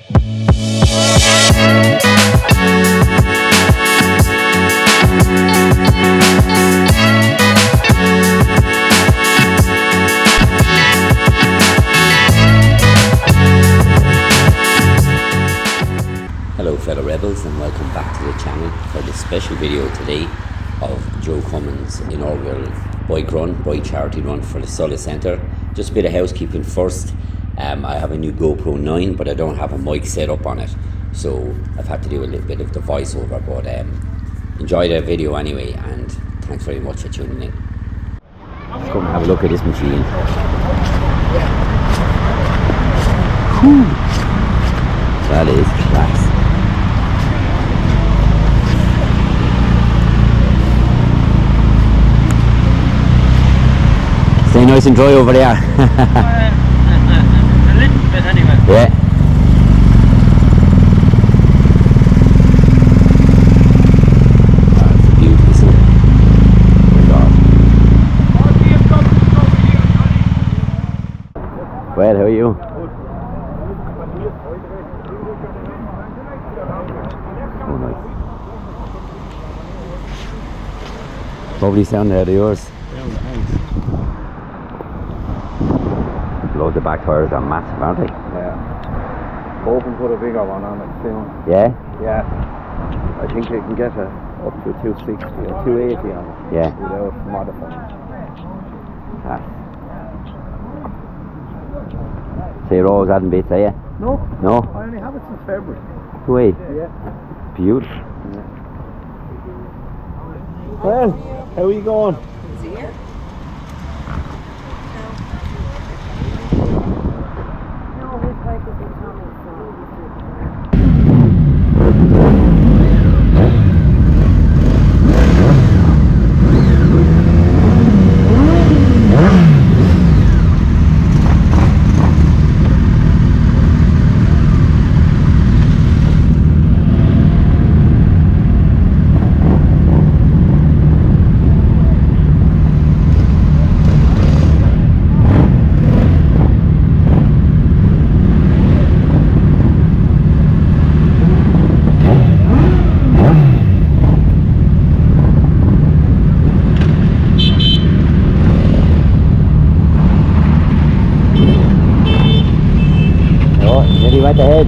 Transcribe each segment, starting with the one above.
Hello fellow rebels, and welcome back to the channel for this special video today of Joe Cummins' inaugural bike charity run for the Solace Centre. Just a bit of housekeeping first. I have a new GoPro 9, but I don't have a mic set up on it, so I've had to do a little bit of the voiceover, but enjoy the video anyway, and thanks very much for tuning in. Let's come and have a look at this machine. Whew. That is class. Stay nice and dry over there. A little bit anyway. Yeah. That's beautiful, isn't it? Oh my God. Well, how are you? Oh, nice. Lovely sound there, yours. Loads of back tires are massive, aren't they? Yeah. Hoping to put a bigger one on it soon. Yeah? Yeah. I think you can get up to 260 or 280 on it. Yeah. Without modifying. Ah. So you're always adding bits, are you? No. No? I only have it since February. Wait. Yeah. Beautiful. Yeah. Well, how are you going? Nearly right ahead.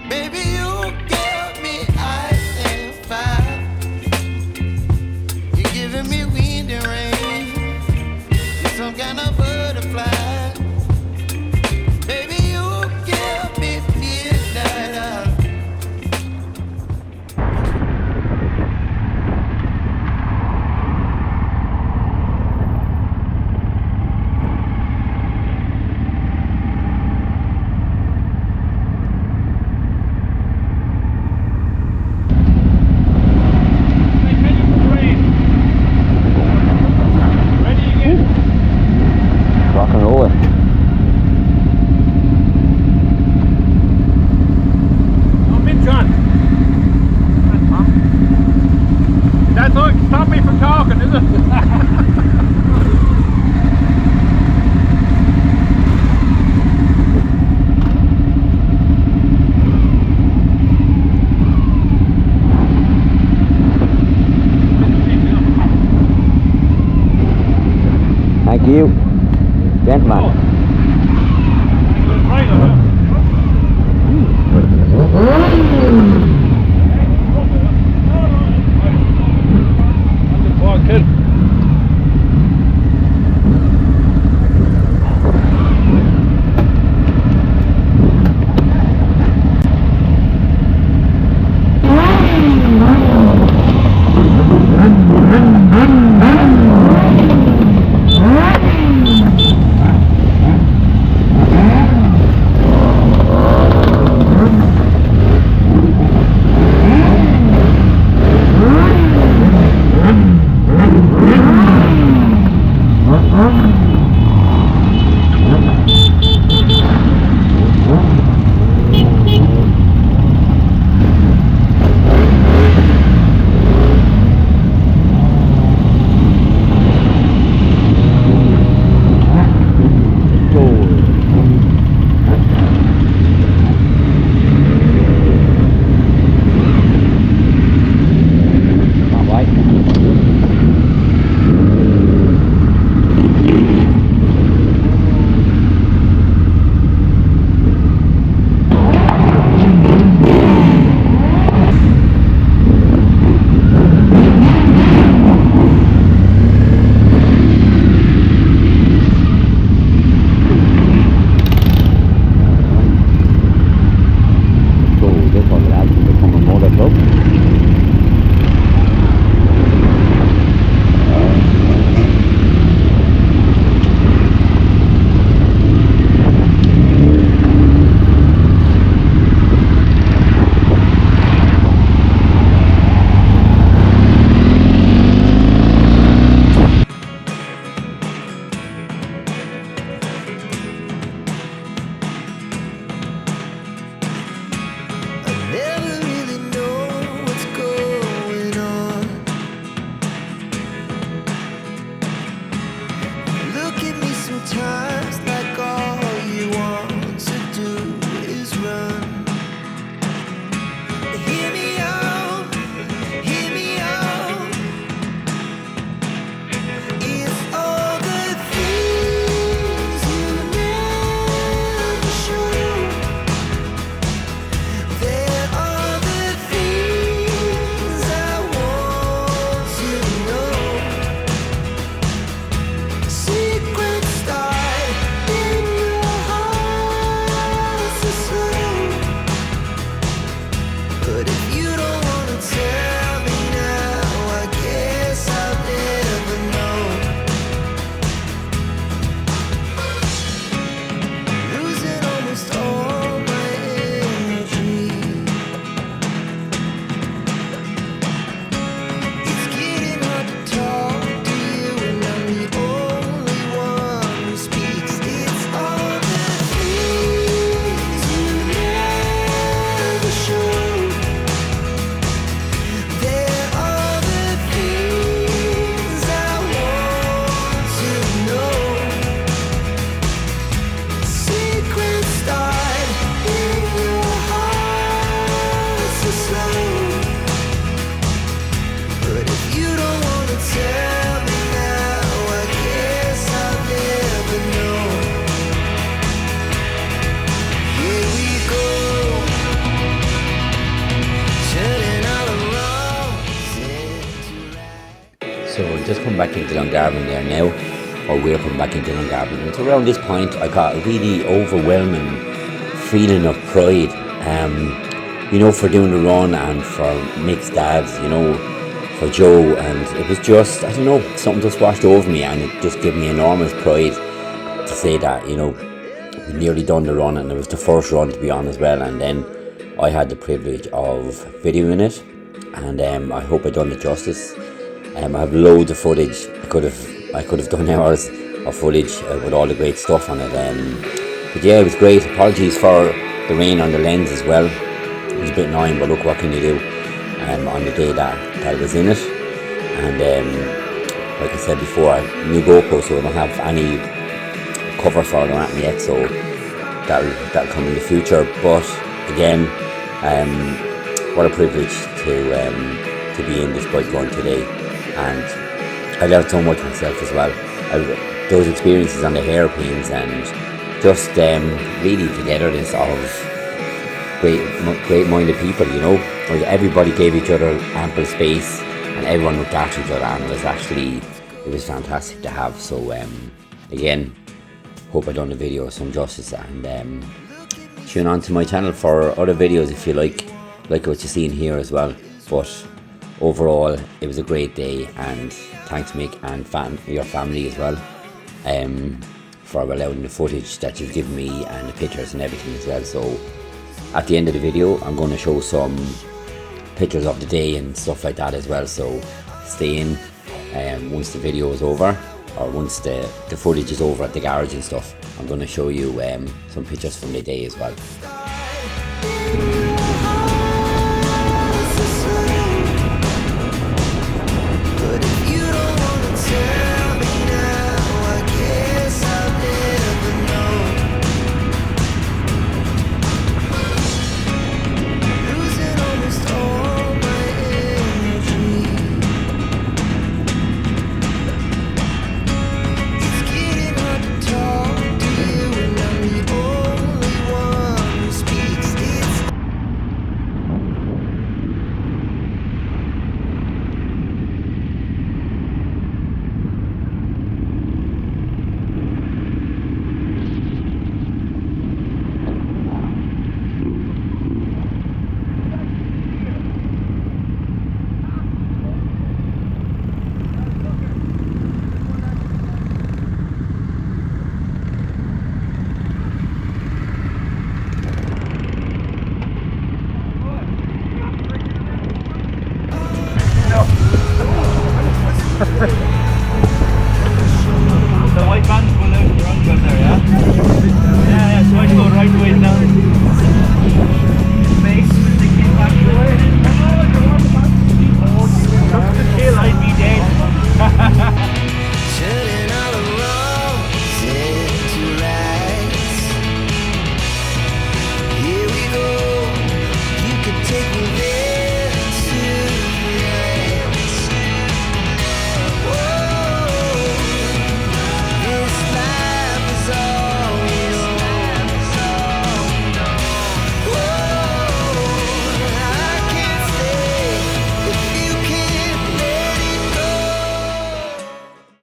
Baby, you give me ice and fire. Thank you, gentlemen. So we'll just come back into Dungarvan there now, or we're coming back into Dungarvan. And so around this point I got a really overwhelming feeling of pride, you know, for doing the run and for Mick's dad, you know, for Joe, and it was just, I don't know, something just washed over me, and it just gave me enormous pride to say that, you know, we nearly done the run, and it was the first run to be on as well, and then I had the privilege of videoing it, and I hope I done it justice. I have loads of footage. I could have done hours of footage with all the great stuff on it. But yeah, it was great. Apologies for the rain on the lens as well. It was a bit annoying, but look, what can you do on the day that I was in it. And like I said before, new GoPro, so I don't have any cover for it or anything yet, so that'll come in the future. But again, what a privilege to be in this bike run today, and I learned so much myself as well. Those experiences on the hairpins and just really togetherness of great-minded people, you know. Like everybody gave each other ample space and everyone looked after each other, and it was fantastic to have. So again, hope I done the video some justice, and tune on to my channel for other videos if you like what you're seeing here as well. But overall, it was a great day, and thanks Mick and your family as well for allowing the footage that you've given me and the pictures and everything as well. So at the end of the video, I'm going to show some pictures of the day and stuff like that as well, so stay in once the video is over, or once the footage is over at the garage and stuff. I'm going to show you some pictures from the day as well.